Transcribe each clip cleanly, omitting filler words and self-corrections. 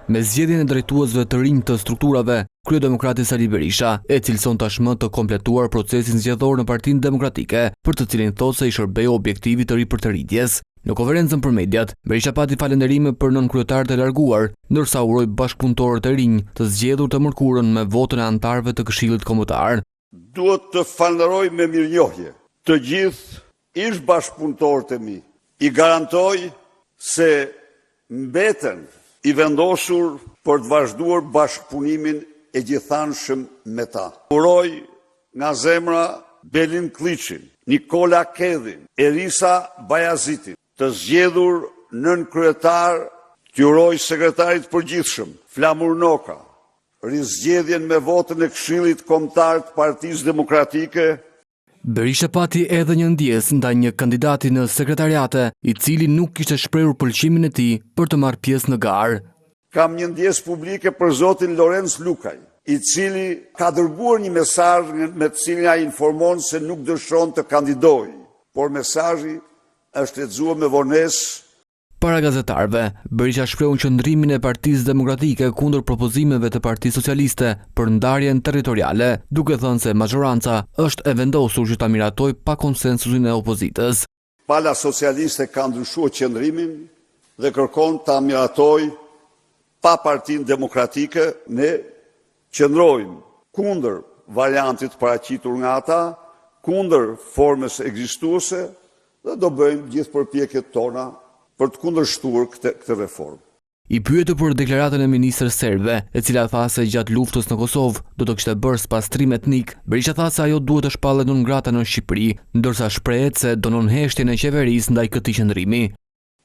Me zgjedhjen e drejtuesve të rinj të strukturave, kryedemokrati Sali Berisha e cilëson tashmë të kompletuar procesin zgjedhor në Partinë Demokratike, për të cilin thotë se i shërbeu objektivit të ri për të rritjes. Në konferencën për mediat, Berisha pati falënderime për nënkryetaret e larguar, ndërsa uroi bashkëpunëtorët e rinj të zgjedhur të mërkurën me votën e anëtarëve të Këshillit Kombëtar. Duhet të falenderoj me mirënjohje të gjithë ish bashkëpunëtorët e mi. I garantoj se mbeten i vendosur për të vazhduar bashkëpunimin e gjithanshëm me ta. Uroj nga zemra Belin Kliçin, Nikola Kedhin, Erisa Bajazitin, të zgjedhur nënkryetar, t'ju uroj sekretarit përgjithshëm, Flamur Noka, rizgjedhjen me votën e Këshillit Kombëtar të Partisë Demokratike. Berisha pati edhe një ndjes ndaj një kandidati në sekretariate, i cili nuk kishte shprehur pëlqimin e tij për të marrë pjesë në garë. Kam një ndjes publike për zotin Lorenz Lukaj, i cili ka dërguar një mesazh me të cilin ai informon se nuk dëshiron të kandidojë, por mesazhi është lexuar me vonesë. Para gazetarëve, Berisha shprehu qëndrimin e Partisë Demokratike kundër propozimeve të Partisë Socialiste për ndarjen territoriale, duke thënë se majoranca është e vendosur që ta miratojë pa konsensusin e opozitës. Pala Socialiste ka ndryshuar qëndrimin dhe kërkon ta miratojë pa Partinë Demokratike. Ne qëndrojmë kundër variantit paraqitur nga ata, kundër formës ekzistuese dhe do bëjmë gjithë përpjekjet tona për të kundërshtuar këtë reformë. I pyetur për deklaratën e ministrës serbe, e cila tha se gjatë luftës në Kosovë do të kishte bërë spastrim etnik, Berisha tha se ajo duhet të shpallet non grata në Shqipëri, ndërsa shprehet se dënon heshtjen e qeverisë ndaj këtij qëndrimi.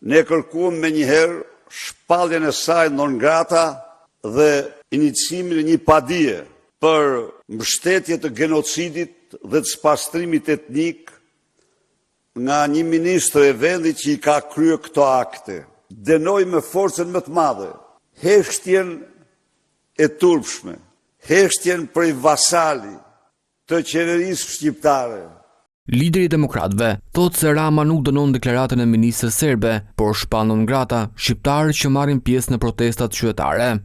Ne kërkuam menjëherë shpalljen e saj non grata dhe iniciimin e një padie për mbështetje të genocidit dhe të spastrimit etnik nga një ministër e vendit që i ka kryer këto akte. Dënoj me forcën më të madhe heshtjen e turpshme, heshtjen prej vasali të qeverisë shqiptare. Lideri i demokratëve thotë se Rama nuk dënon deklaratën e ministrës serbe, por shpall non grata shqiptarët që marrin pjesë në protestat qytetare.